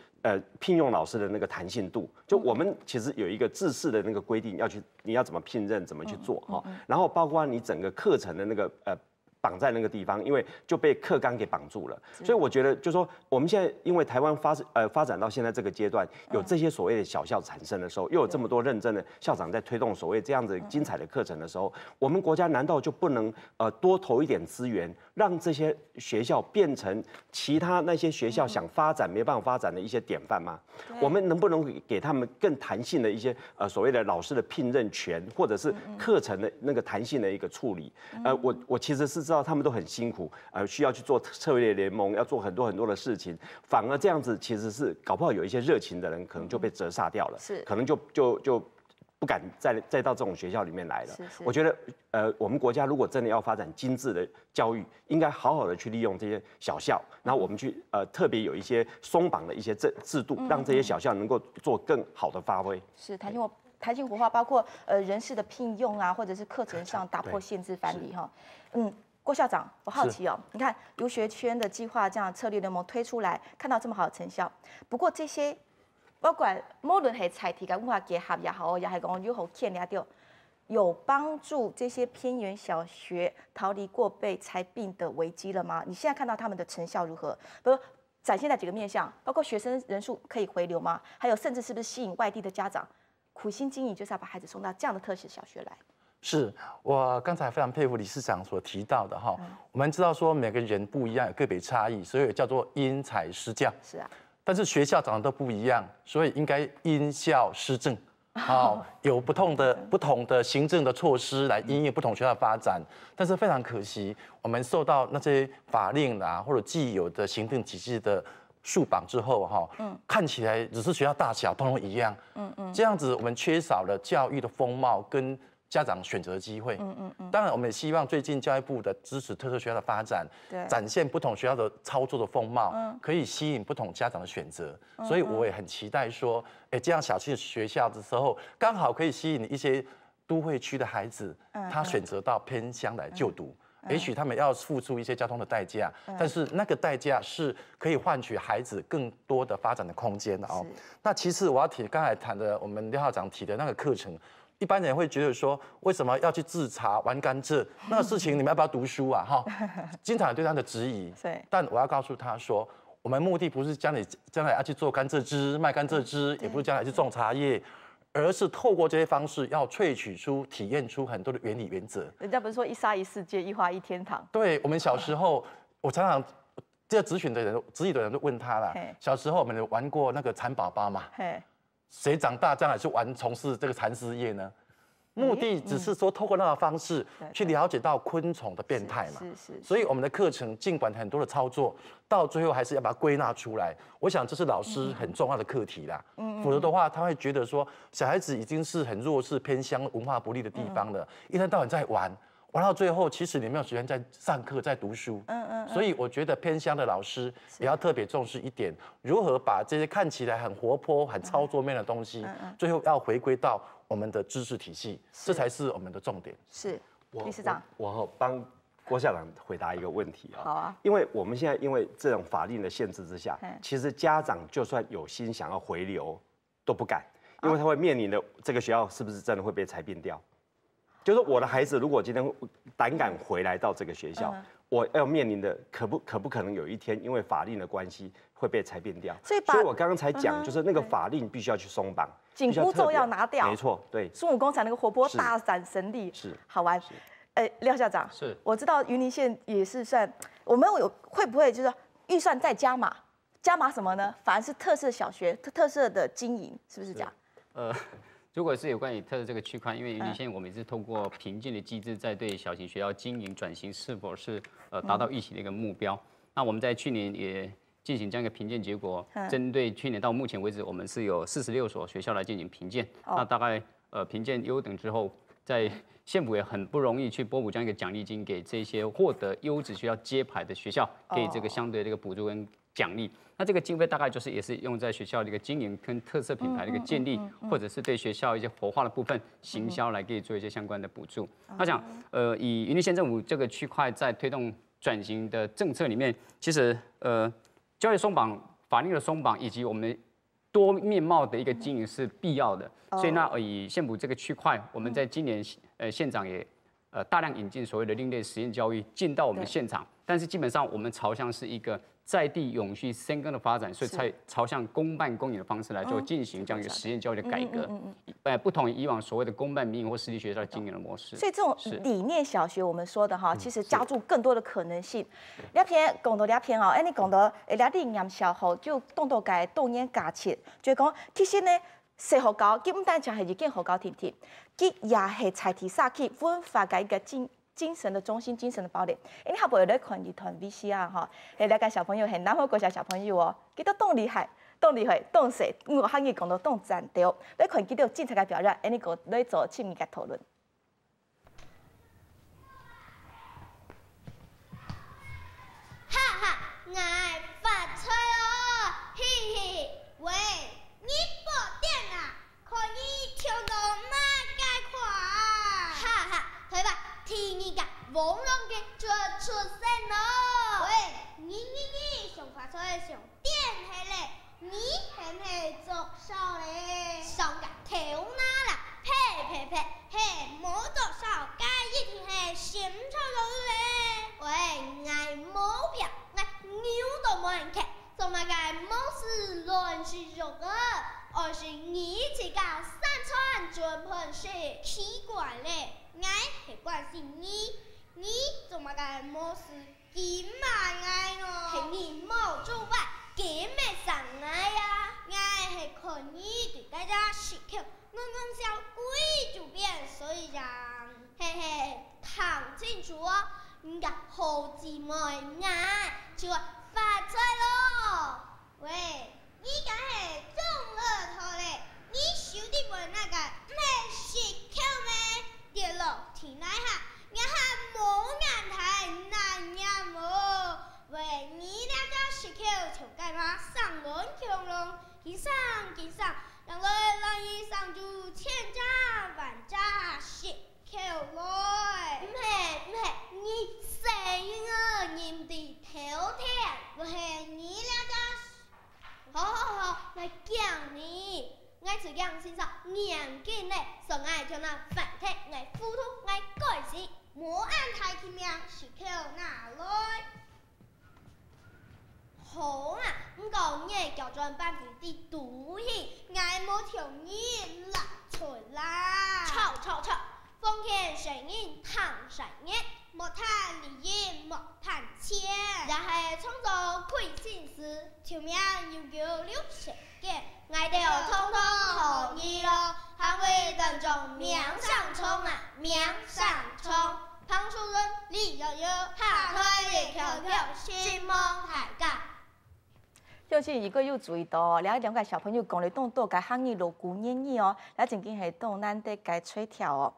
聘用老师的那个弹性度，就我们其实有一个制式的那个规定，你要怎么聘任，怎么去做哈。然后包括你整个课程的那个绑在那个地方，因为就被课纲给绑住了。所以我觉得，就是说，我们现在因为台湾发展到现在这个阶段，有这些所谓的小校产生的时候，又有这么多认真的校长在推动所谓这样子精彩的课程的时候，我们国家难道就不能多投一点资源，让这些学校变成其他那些学校想发展没办法发展的一些典范吗？我们能不能给他们更弹性的一些所谓的老师的聘任权，或者是课程的那个弹性的一个处理？我其实是知道他们都很辛苦，需要去做策略联盟，要做很多的事情，反而这样子其实是搞不好有一些热情的人可能就被折煞掉了，可能就不敢再到这种学校里面来了。我觉得我们国家如果真的要发展精致的教育，应该好好的去利用这些小校，然后我们去特别有一些松绑的一些制度，让这些小校能够做更好的发挥。是弹性活化，包括人事的聘用啊，或者是课程上打破限制藩篱哈。郭校长，我好奇你看游学圈的计划这样策略联盟推出来，看到这么好的成效。不过这些，不管无论是采题跟文化结合也好，也是讲有好建立到，有帮助这些偏远小学逃离过被裁并的危机了吗？你现在看到他们的成效如何？比如展现在几个面向，包括学生人数可以回流吗？还有甚至是不是吸引外地的家长苦心经营，就是要把孩子送到这样的特色小学来？是我刚才非常佩服理事长所提到的哈。我们知道说每个人不一样，有个别差异，所以叫做因材施教。是啊。但是学校长得都不一样，所以应该因校施政。有不同的行政的措施来因应不同学校的发展。但是非常可惜，我们受到那些法令或者既有的行政体制的束绑之后看起来只是学校大小通通一样。这样子我们缺少了教育的风貌跟家长选择的机会。当然，我们也希望最近教育部的支持特色学校的发展，展现不同学校的操作的风貌，可以吸引不同家长的选择。所以我也很期待说，这样小区的学校的时候，刚好可以吸引一些都会区的孩子，他选择到偏乡来就读。也许他们要付出一些交通的代价，但是那个代价是可以换取孩子更多的发展的空间的那其次我要提刚才谈的我们廖校长提的那个课程，一般人会觉得说，为什么要去自查玩甘蔗？那个事情你们要不要读书啊？哈，经常有对他的质疑。但我要告诉他说，我们目的不是将来要去做甘蔗汁、卖甘蔗汁，也不是将来去种茶叶，而是透过这些方式，要萃取出、体验出很多的原理原则。人家不是说一沙一世界，一花一天堂？对，我们小时候，我常常这咨询的人、质疑的人都问他啦。小时候我们有玩过那个蚕宝宝嘛？谁长大将来是从事这个蚕丝业呢？目的只是说透过那个方式去了解到昆虫的变态嘛。所以我们的课程尽管很多的操作，到最后还是要把它归纳出来。我想这是老师很重要的课题啦。否则的话，他会觉得说小孩子已经是很弱势、偏乡、文化不利的地方了，一天到晚在玩到最后，其实你没有时间在上课、在读书。所以我觉得偏乡的老师也要特别重视一点，如何把这些看起来很活泼、很操作面的东西，最后要回归到我们的知识体系，这才是我们的重点。是，理事长，我帮郭校长回答一个问题啊。好啊。因为我们现在因为这种法令的限制之下，其实家长就算有心想要回流，都不敢，因为他会面临的这个学校是不是真的会被裁并掉？就是我的孩子如果今天胆敢回来到这个学校，我要面临的可不可能有一天因为法令的关系会被裁并掉？所以我刚刚才讲，就是那个法令必须要去松绑，紧箍咒要拿掉。没错，对。孙武工厂那个活泼大展神力是好玩。廖校长，是我知道云林县也是算，我们会不会就是预算再加码？加码什么呢？反而是特色小学、特色的经营，是不是这样？如果是有关于特色这个区块，因为云林县我们也是通过评鉴的机制，在对小型学校经营转型是否是达到预期的一个目标。那我们在去年也进行这样一个评鉴结果，针对去年到目前为止，我们是有46所学校来进行评鉴。那大概评鉴优等之后，在县府也很不容易去拨补这样一个奖励金给这些获得优质学校揭牌的学校，给这个相对的一个补助跟奖励。那这个经费大概就是也是用在学校的一个经营跟特色品牌的一个建立，或者是对学校一些活化的部分行销来可以做一些相关的补助。那讲以云林县政府这个区块在推动转型的政策里面，其实教育松绑、法令的松绑以及我们多面貌的一个经营是必要的。所以那以县府这个区块，我们在今年县长也大量引进所谓的另类实验教育进到我们现场，但是基本上我们朝向是一个在地永续深耕的发展，所以才朝向公办公营的方式来做进行这样一个实验教育的改革，不同于以往所谓的公办民营或私立学校的经营的模式。所以这种理念小学，我们说的哈，其实加注更多的可能性。两篇讲到两篇哦，你讲到两地验小后就动到改动眼加切，就讲其实呢，细学校佢唔单只係已經學校甜甜，佢也係才提撒去文化嘅一個精神的中心、精神的堡壘。你下部有咧看兒童 VCR 哈，你了解小朋友很難會過小小朋友哦，佢都動厲害、動厲害、動勢，我喊佢講到動戰鬥，你看佢都有精彩嘅表現，你個你做親密嘅討論。哈哈，我發財哦，嘿嘿，喂，你報電啊，可以跳到馬街看。哈哈，對吧？聽你個網絡嘅做出聲咯。喂，你上發財上電係咧，你係唔係做少咧？上個頭哪啦，呸，嘿，冇做少，該一定係先錯咗咧。喂，我冇病，我牛都冇人看，做乜嘅冇事亂是肉啊？而是你這個山川準盤是奇怪咧，我係關心你做乜嘅冇事咁埋我咯？係你冇做壞，咁咪上我呀？我係看你對大家時刻小鬼就變，所以讓嘿嘿看清楚哦。你個好姊妹啊，就發財咯！喂，你個係中樂透咧，你手啲本那個唔係食口咩？跌落田來下，我係冇眼睇難呀冇。喂，你兩個食口就該嘛上輪強龍，見上，讓來上就千家萬家食口來。唔係，你聲音啊，人哋頭聽，我係你兩個。好，來講你，我只講先生年紀咧，上愛聽那条命悠悠六世界，爱着通通予伊咯。捍卫当中命上冲啊，命上冲。旁树人李悠悠，下推也裘裘，心梦海角。尤其如果有注意到哦，了解小朋友讲咧动作，该喊伊锣鼓念念哦，了正经系动咱得该吹跳哦。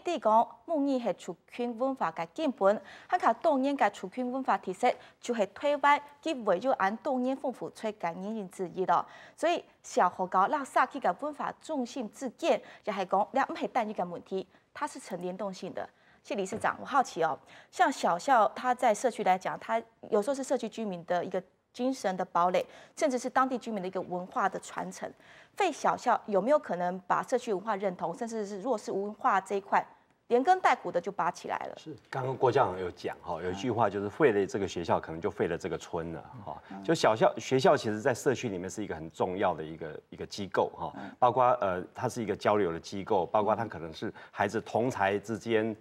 第讲母语系族群文化嘅根本，还靠动念嘅族群文化特色，就是台湾佢为咗按动念丰富出嘅原因之一咯。所以小学校拉萨去嘅文化中心之间，就系讲了唔系单一嘅问题，它是成联动性的。谢理事长，我好奇哦，像小校，它在社区来讲，它有时候是社区居民的一个精神的堡垒，甚至是当地居民的一个文化的传承。废小校有没有可能把社区文化认同，甚至是弱势文化这一块连根带骨的就拔起来了？是，刚刚郭校长有讲哈，有一句话就是废了这个学校，可能就废了这个村了哈。就学校其实在社区里面是一个很重要的一个机构哈，包括它是一个交流的机构，包括它可能是孩子同侪之间。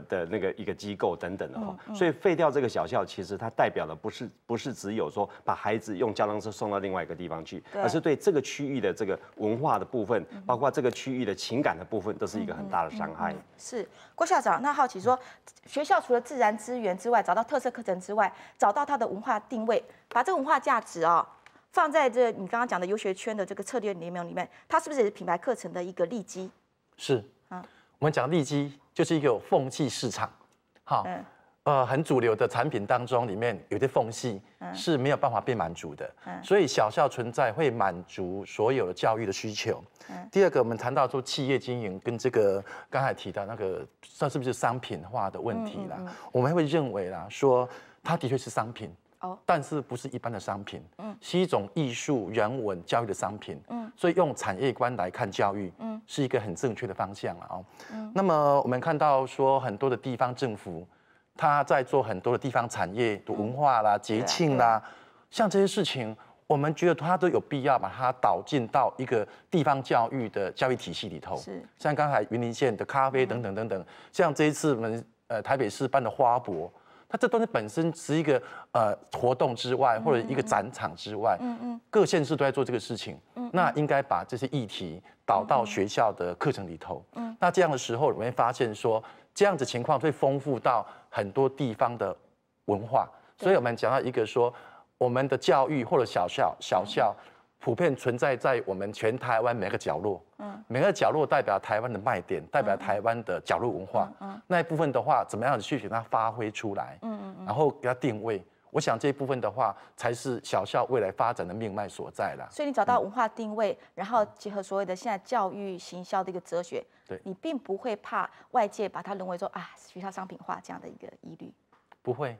的那个一个机构等等的哈，所以废掉这个小校，其实它代表的不是只有说把孩子用交通车送到另外一个地方去，而是对这个区域的这个文化的部分，包括这个区域的情感的部分，都是一个很大的伤害。是郭校长，那好奇说，学校除了自然资源之外，找到特色课程之外，找到它的文化定位，把这个文化价值哦放在这你刚刚讲的游学圈的这个策略里面，它是不是也是品牌课程的一个利基？是啊，我们讲利基。就是一个缝隙市场，好，很主流的产品当中，里面有些缝隙是没有办法被满足的，所以小校存在会满足所有的教育的需求。第二个，我们谈到说企业经营跟这个刚才提到那个，这是不是商品化的问题啦？我们会认为啦，说它的确是商品。但是不是一般的商品，是一种艺术、人文、教育的商品，所以用产业观来看教育，是一个很正确的方向啊。那么我们看到说很多的地方政府，他在做很多的地方产业的文化啦、节庆啦，像这些事情，我们觉得他都有必要把它导进到一个地方教育的教育体系里头。是，像刚才云林县的咖啡等等等等，像这一次我们台北市办的花博。它这东西本身是一个活动之外，或者一个展场之外，各县市都在做这个事情，那应该把这些议题导到学校的课程里头，那这样的时候，我们会发现说，这样子情况会丰富到很多地方的文化，所以我们讲到一个说，我们的教育或者小校。普遍存在在我们全台湾每个角落，每个角落代表台湾的卖点，代表台湾的角落文化，那一部分的话，怎么样去给它发挥出来，然后给它定位，我想这一部分的话，才是小校未来发展的命脉所在啦。所以你找到文化定位，然后结合所谓的现在教育行销的一个哲学，对你并不会怕外界把它认为说学校商品化这样的一个疑虑，不会。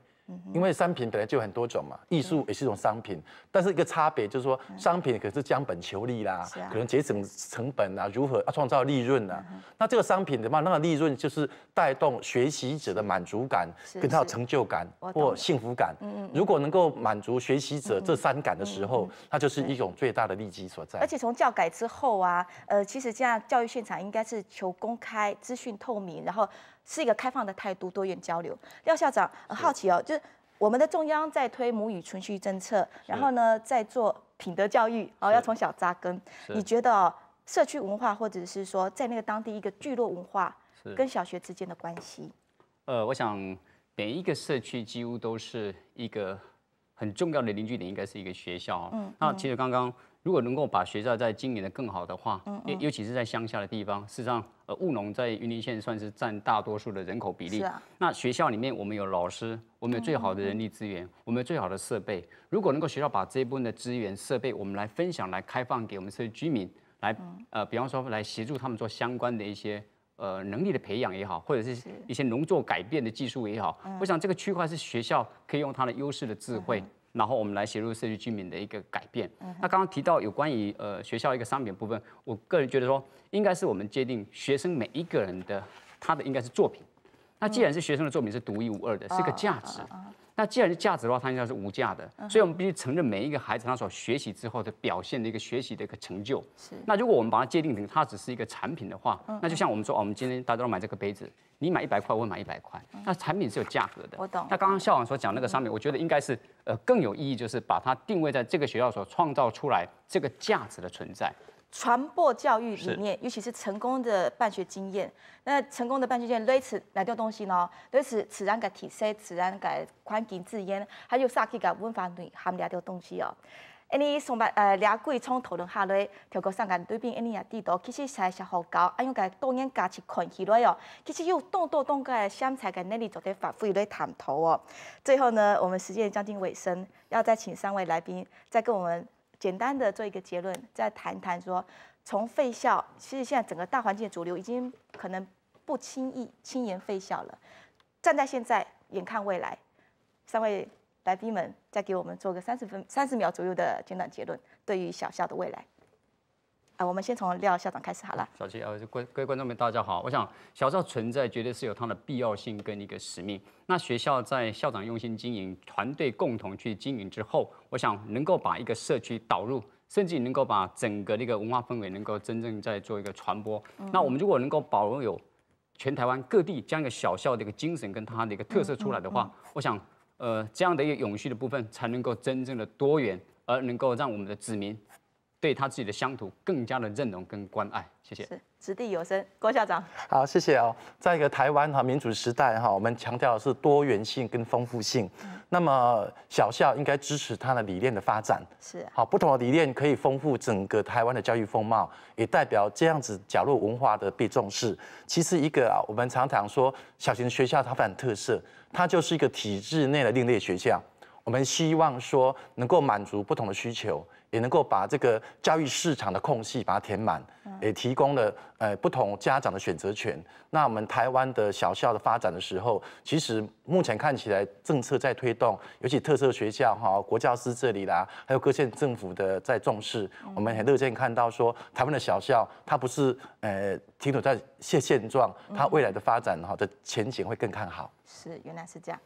因为商品本来就有很多种嘛，艺术也是一种商品，但是一个差别就是说，商品可是将本求利啦，可能节省成本啊，如何创造利润啊？那这个商品的话，那个利润就是带动学习者的满足感，跟他的成就感或幸福感。如果能够满足学习者这三感的时候，那就是一种最大的利基所在。而且从教改之后啊，其实这样教育现场应该是求公开、资讯透明，然后是一个开放的态度、多元交流。廖校长好奇哦，就是我们的中央在推母语存续政策，然后呢，在做品德教育，要从小扎根。你觉得社区文化，或者是说在那个当地一个聚落文化，跟小学之间的关系？我想每一个社区几乎都是一个很重要的凝聚点，应该是一个学校。那其实刚刚如果能够把学校在经营的更好的话，尤其是在乡下的地方，事实上，务农在云林县算是占大多数的人口比例。那学校里面我们有老师，我们有最好的人力资源，我们有最好的设备。如果能够学校把这一部分的资源设备，我们来分享、来开放给我们社区居民，来比方说来协助他们做相关的一些能力的培养也好，或者是一些农作改变的技术也好，我想这个区块是学校可以用它的优势的智慧。然后我们来协助社区居民的一个改变。那刚刚提到有关于学校一个商品部分，我个人觉得说，应该是我们界定学生每一个人的他的应该是作品。那既然是学生的作品是独一无二的，是个价值，那既然是价值的话，它应该是无价的，所以我们必须承认每一个孩子他所学习之后的表现的一个学习的一个成就。是。那如果我们把它界定成它只是一个产品的话，那就像我们说，我们今天大家都买这个杯子，你买100块，我买100块，那产品是有价格的。我懂。那刚刚校长所讲那个商品，我觉得应该是更有意义，就是把它定位在这个学校所创造出来这个价值的存在。传播教育理念，尤其是成功的办学经验。那成功的办学经验，类似哪种东西呢？类似自然嘅体系、自然嘅环境资源，还有啥去嘅文化内涵两种东西哦。你上班俩几从讨论下来，透过上间对边你也知道，其实才是好教，按用嘅多元价值看起来哦，其实有多嘅相才嘅能力做得发挥来探讨哦。最后呢，我们时间将近尾声，要再请3位来宾再跟我们。简单的做一个结论，再谈谈说，从废校，其实现在整个大环境的主流已经可能不轻言废校了。站在现在，眼看未来，3位来宾们再给我们做个30秒左右的简短结论，对于小校的未来。我们先从廖校长开始好了。小七，各位观众们，大家好。我想小校存在绝对是有它的必要性跟一个使命。那学校在校长用心经营、团队共同去经营之后，我想能够把一个社区导入，甚至能够把整个的一个文化氛围能够真正在做一个传播。那我们如果能够保有全台湾各地这样一个小校的一个精神跟它的一个特色出来的话，我想这样的一个永续的部分才能够真正的多元，而能够让我们的子民对他自己的乡土更加的认同跟关爱。谢谢。是掷地有声，郭校长。好，谢谢哦。在一个台湾民主时代我们强调的是多元性跟丰富性。那么小校应该支持它的理念的发展。是。好，不同的理念可以丰富整个台湾的教育风貌，也代表这样子角落文化的被重视。其实一个我们常常说小型学校它发展特色，它就是一个体制内的另类学校。我们希望说能够满足不同的需求，也能够把这个教育市场的空隙把它填满，也提供了不同家长的选择权。那我们台湾的小校的发展的时候，其实目前看起来政策在推动，尤其特色学校国教师这里啦，还有各县政府的在重视。我们很乐见看到说台湾的小校，它不是停留在现状，它未来的发展的前景会更看好。是，原来是这样。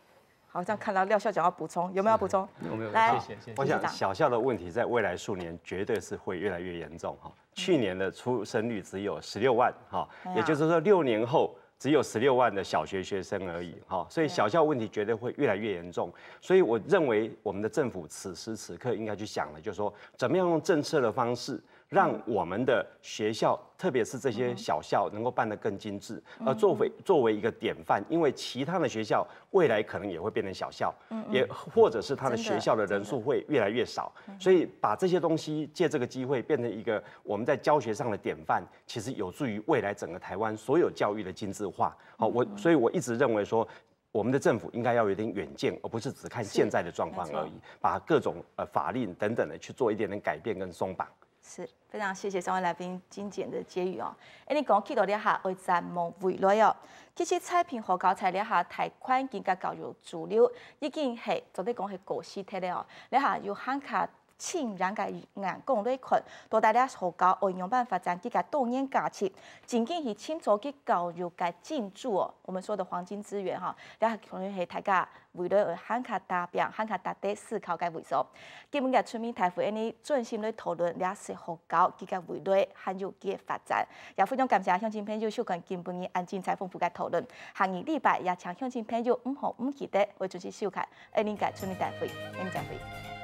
好像看到廖校长要补充，有没有要补充？有没有？来，谢谢。我想小校的问题在未来数年绝对是会越来越严重哈。去年的出生率只有16万哈，也就是说6年后只有16万的小学学生而已哈，所以小校问题绝对会越来越严重。所以我认为我们的政府此时此刻应该去想的，就是说怎么样用政策的方式，让我们的学校，特别是这些小校，能够办得更精致，而作为一个典范。因为其他的学校未来可能也会变成小校，也或者是他的学校的人数会越来越少。所以把这些东西借这个机会变成一个我们在教学上的典范，其实有助于未来整个台湾所有教育的精致化。好，所以我一直认为说，我们的政府应该要有点远见，而不是只看现在的状况而已，把各种法令等等的去做一点点改变跟松绑。是非常谢谢3位来宾精简的结语哦。你讲起到了下为展望未来哦，其实菜品和教材了下台环境甲教育主流已经係做得講係過時體了哦，了下要喊卡清然嘅眼光來看，到大家學教運用辦法將佢嘅多元價值，僅僅係清楚佢教育嘅進駐哦，我們說的黃金資源哈，了下可能係大家為了喊卡達標、喊卡達底思考嘅為數，基本嘅村民大會呢專心來討論了是學教佢嘅未來還有佢嘅發展，也非常感謝鄉親朋友收看今晡日安精彩豐富嘅討論，下個禮拜也請鄉親朋友唔好唔記得會準時收看20屆村民大會，再會。